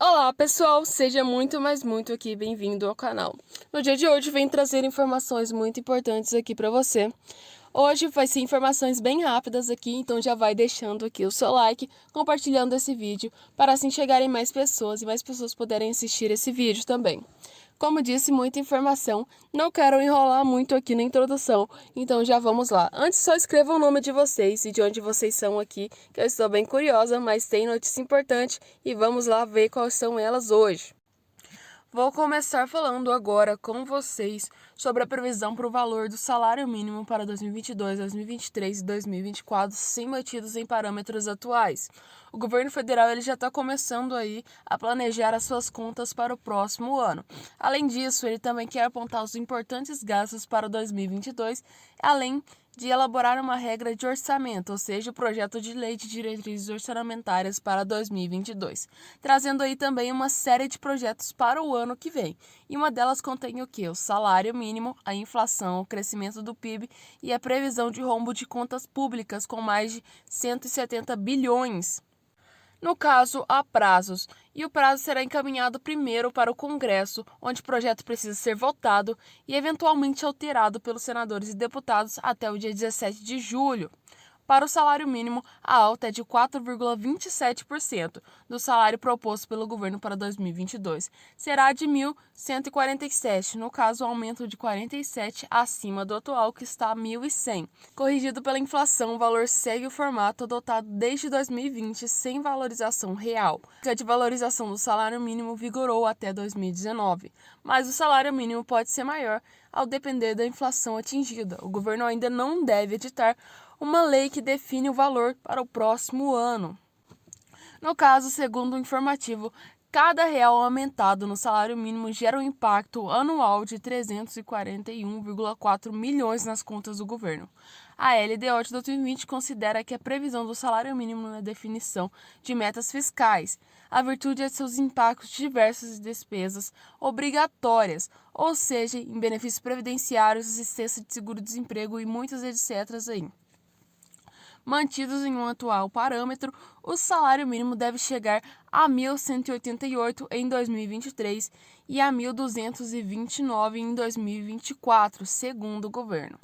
Olá pessoal, seja muito, mas muito aqui bem-vindo ao canal. No dia de hoje venho trazer informações muito importantes aqui para você. Hoje vai ser informações bem rápidas aqui, então já vai deixando aqui o seu like, compartilhando esse vídeo, para assim chegarem mais pessoas e mais pessoas poderem assistir esse vídeo também. Como disse, muita informação, não quero enrolar muito aqui na introdução, então já vamos lá. Antes só escreva o nome de vocês e de onde vocês são aqui, que eu estou bem curiosa, mas tem notícia importante e vamos lá ver quais são elas hoje. Vou começar falando agora com vocês sobre a previsão para o valor do salário mínimo para 2022, 2023 e 2024, sem mantidos em parâmetros atuais. O governo federal ele já está começando aí a planejar as suas contas para o próximo ano. Além disso, ele também quer apontar os importantes gastos para 2022, além de elaborar uma regra de orçamento, ou seja, o projeto de lei de diretrizes orçamentárias para 2022, trazendo aí também uma série de projetos para o ano que vem. E uma delas contém o que? O salário mínimo, a inflação, o crescimento do PIB e a previsão de rombo de contas públicas com mais de 170 bilhões. No caso, há prazos, e o prazo será encaminhado primeiro para o Congresso, onde o projeto precisa ser votado e eventualmente alterado pelos senadores e deputados até o dia 17 de julho. Para o salário mínimo, a alta é de 4,27% do salário proposto pelo governo para 2022. Será de R$ 1.147, no caso, um aumento de 47 acima do atual, que está a 1.100. Corrigido pela inflação, o valor segue o formato adotado desde 2020, sem valorização real. A de valorização do salário mínimo vigorou até 2019, mas o salário mínimo pode ser maior ao depender da inflação atingida. O governo ainda não deve editar uma lei que define o valor para o próximo ano. No caso, segundo o informativo, cada real aumentado no salário mínimo gera um impacto anual de 341,4 milhões nas contas do governo. A LDO de 2020 considera que a previsão do salário mínimo na definição de metas fiscais, a virtude de seus impactos diversos e despesas obrigatórias, ou seja, em benefícios previdenciários, assistência de seguro-desemprego e muitos etc. aí. Mantidos em um atual parâmetro, o salário mínimo deve chegar a 1.188 em 2023 e a 1.229 em 2024, segundo o governo.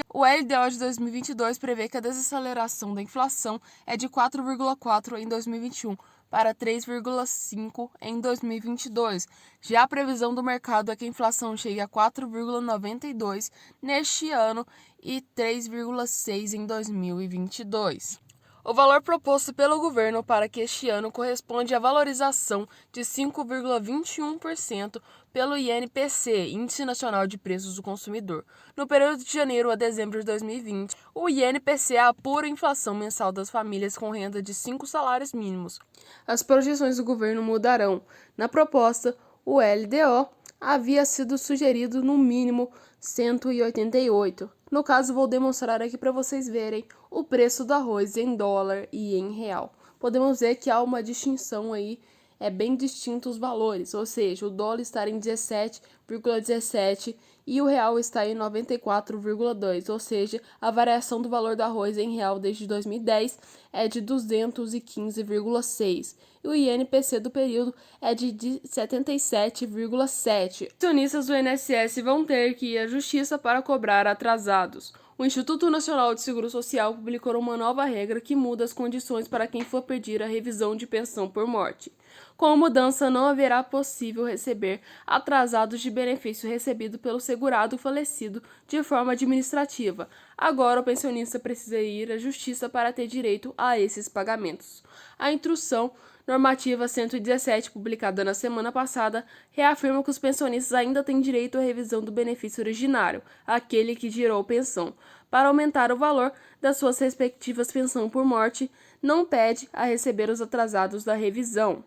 O LDO de 2022 prevê que a desaceleração da inflação é de 4,4 em 2021 para 3,5 em 2022. Já a previsão do mercado é que a inflação chegue a 4,92 neste ano e 3,6 em 2022. O valor proposto pelo governo para que este ano corresponde à valorização de 5,21% pelo INPC, Índice Nacional de Preços do Consumidor. No período de janeiro a dezembro de 2020, o INPC apura a inflação mensal das famílias com renda de 5 salários mínimos. As projeções do governo mudarão. Na proposta, o LDO havia sido sugerido no mínimo 188. No caso, vou demonstrar aqui para vocês verem o preço do arroz em dólar e em real. Podemos ver que há uma distinção aí, é bem distinto os valores, ou seja, o dólar está em 17,17 e o real está em 94,2, ou seja, a variação do valor do arroz em real desde 2010 é de 215,6 e o INPC do período é de 77,7. Os acionistas do INSS vão ter que ir à justiça para cobrar atrasados. O Instituto Nacional de Seguro Social publicou uma nova regra que muda as condições para quem for pedir a revisão de pensão por morte. Com a mudança, não haverá possível receber atrasados de benefício recebido pelo segurado falecido de forma administrativa. Agora, o pensionista precisa ir à justiça para ter direito a esses pagamentos. A instrução normativa 117, publicada na semana passada, reafirma que os pensionistas ainda têm direito à revisão do benefício originário, aquele que gerou pensão. Para aumentar o valor das suas respectivas pensões por morte, não pede a receber os atrasados da revisão.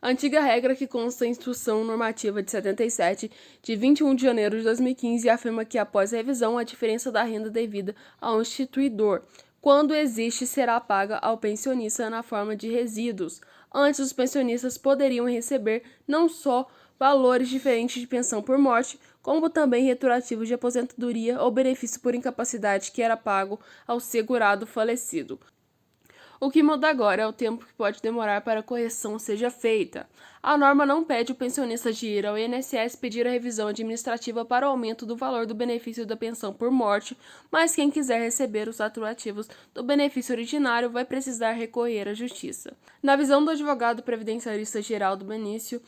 A antiga regra que consta em Instrução Normativa de 77, de 21 de janeiro de 2015, afirma que após a revisão, a diferença da renda devida ao instituidor, quando existe, será paga ao pensionista na forma de resíduos. Antes, os pensionistas poderiam receber não só valores diferentes de pensão por morte, como também retroativos de aposentadoria ou benefício por incapacidade que era pago ao segurado falecido. O que muda agora é o tempo que pode demorar para a correção seja feita. A norma não pede o pensionista de ir ao INSS pedir a revisão administrativa para o aumento do valor do benefício da pensão por morte, mas quem quiser receber os atrativos do benefício originário vai precisar recorrer à Justiça. Na visão do advogado previdenciarista Geraldo Benício,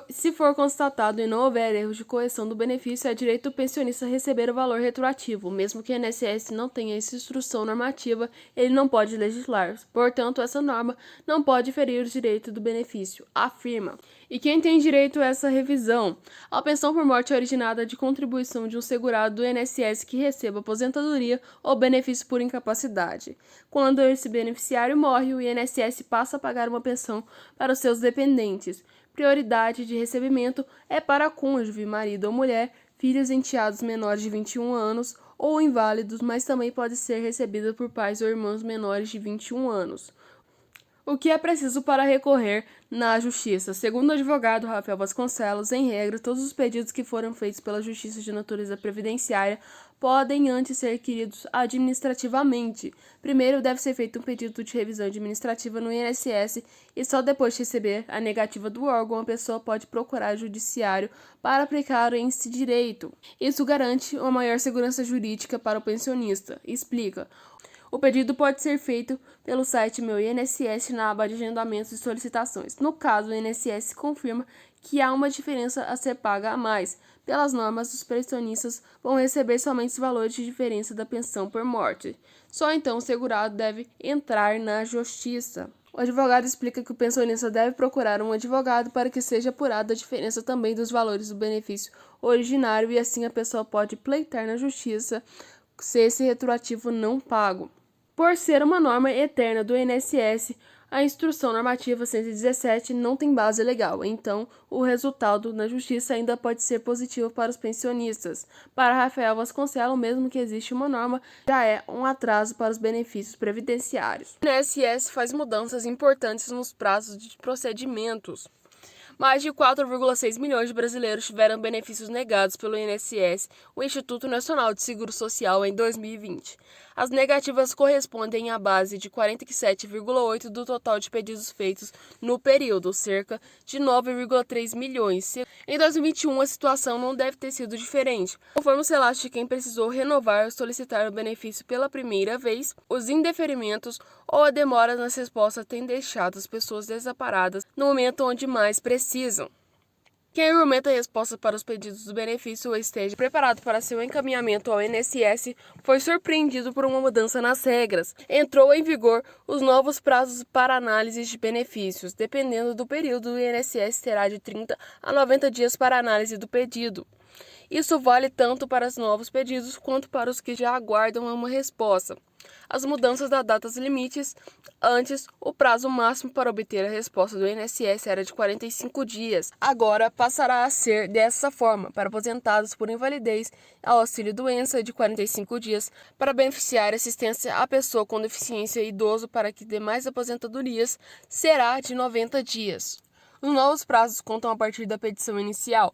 se for constatado e não houver erros de correção do benefício, é direito do pensionista receber o valor retroativo. Mesmo que o INSS não tenha essa instrução normativa, ele não pode legislar. Portanto, essa norma não pode ferir o direito do benefício, afirma. E quem tem direito a essa revisão? A pensão por morte é originada de contribuição de um segurado do INSS que receba aposentadoria ou benefício por incapacidade. Quando esse beneficiário morre, o INSS passa a pagar uma pensão para os seus dependentes. Prioridade de recebimento é para cônjuge, marido ou mulher, filhos enteados menores de 21 anos ou inválidos, mas também pode ser recebida por pais ou irmãos menores de 21 anos. O que é preciso para recorrer na Justiça? Segundo o advogado Rafael Vasconcelos, em regra, todos os pedidos que foram feitos pela Justiça de natureza previdenciária podem antes ser requeridos administrativamente. Primeiro, deve ser feito um pedido de revisão administrativa no INSS e só depois de receber a negativa do órgão, a pessoa pode procurar o judiciário para aplicar esse direito. Isso garante uma maior segurança jurídica para o pensionista. Explica. O pedido pode ser feito pelo site Meu INSS na aba de agendamentos e solicitações. No caso, o INSS confirma que há uma diferença a ser paga a mais. Pelas normas, os pensionistas vão receber somente os valores de diferença da pensão por morte. Só então o segurado deve entrar na Justiça. O advogado explica que o pensionista deve procurar um advogado para que seja apurada a diferença também dos valores do benefício originário e assim a pessoa pode pleitar na Justiça se esse retroativo não pago. Por ser uma norma eterna do INSS, a Instrução Normativa 117 não tem base legal, então o resultado na Justiça ainda pode ser positivo para os pensionistas. Para Rafael Vasconcelos, mesmo que exista uma norma, já é um atraso para os benefícios previdenciários. O INSS faz mudanças importantes nos prazos de procedimentos. Mais de 4,6 milhões de brasileiros tiveram benefícios negados pelo INSS, o Instituto Nacional de Seguro Social, em 2020. As negativas correspondem à base de 47,8% do total de pedidos feitos no período, cerca de 9,3 milhões. Em 2021, a situação não deve ter sido diferente. Conforme o relatos de quem precisou renovar ou solicitar o benefício pela primeira vez, os indeferimentos ou a demora nas respostas têm deixado as pessoas desamparadas no momento onde mais precisam. Quem argumenta a resposta para os pedidos do benefício ou esteja preparado para seu encaminhamento ao INSS foi surpreendido por uma mudança nas regras. Entrou em vigor os novos prazos para análise de benefícios. Dependendo do período, o INSS terá de 30 a 90 dias para análise do pedido. Isso vale tanto para os novos pedidos quanto para os que já aguardam uma resposta. As mudanças das datas limites. Antes, o prazo máximo para obter a resposta do INSS era de 45 dias. Agora passará a ser dessa forma. Para aposentados por invalidez, ao auxílio-doença de 45 dias. Para beneficiar assistência à pessoa com deficiência e idoso para que demais aposentadorias será de 90 dias. Os novos prazos contam a partir da petição inicial.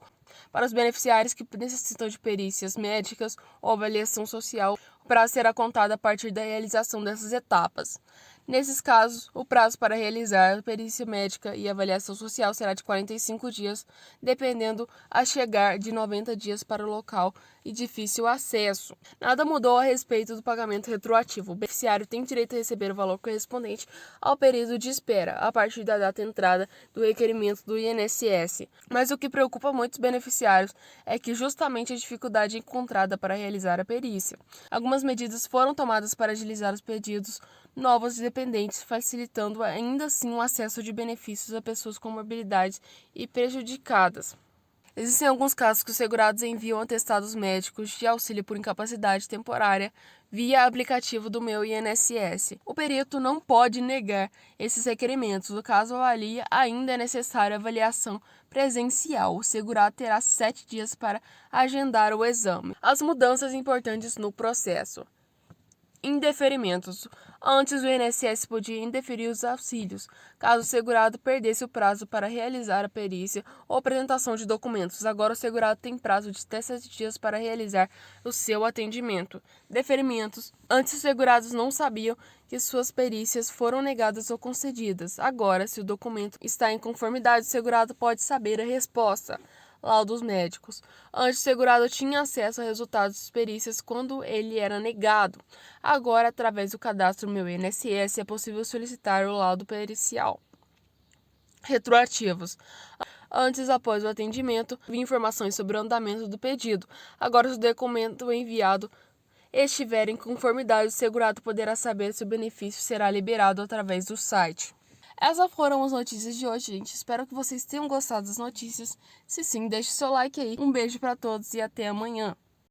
Para os beneficiários que necessitam de perícias médicas ou avaliação social, o prazo será contado a partir da realização dessas etapas. Nesses casos, o prazo para realizar a perícia médica e avaliação social será de 45 dias, dependendo a chegar de 90 dias para o local e difícil acesso. Nada mudou a respeito do pagamento retroativo. O beneficiário tem direito a receber o valor correspondente ao período de espera, a partir da data de entrada do requerimento do INSS. Mas o que preocupa muitos beneficiários é que justamente a dificuldade encontrada para realizar a perícia. Algumas medidas foram tomadas para agilizar os pedidos novos dependentes, facilitando ainda assim o acesso de benefícios a pessoas com mobilidades e prejudicadas. Existem alguns casos que os segurados enviam atestados médicos de auxílio por incapacidade temporária via aplicativo do Meu INSS. O perito não pode negar esses requerimentos. No caso, avalia, ainda é necessária avaliação presencial. O segurado terá 7 dias para agendar o exame. As mudanças importantes no processo. Indeferimentos. Antes, o INSS podia indeferir os auxílios, caso o segurado perdesse o prazo para realizar a perícia ou apresentação de documentos. Agora, o segurado tem prazo de até 7 dias para realizar o seu atendimento. Deferimentos. Antes, os segurados não sabiam que suas perícias foram negadas ou concedidas. Agora, se o documento está em conformidade, o segurado pode saber a resposta. Laudos médicos. Antes, o segurado tinha acesso a resultados das perícias quando ele era negado. Agora, através do cadastro Meu INSS, é possível solicitar o laudo pericial. Retroativos. Antes, após o atendimento, havia informações sobre o andamento do pedido. Agora, se o documento enviado estiver em conformidade, o segurado poderá saber se o benefício será liberado através do site. Essas foram as notícias de hoje, gente. Espero que vocês tenham gostado das notícias. Se sim, deixe seu like aí. Um beijo para todos e até amanhã.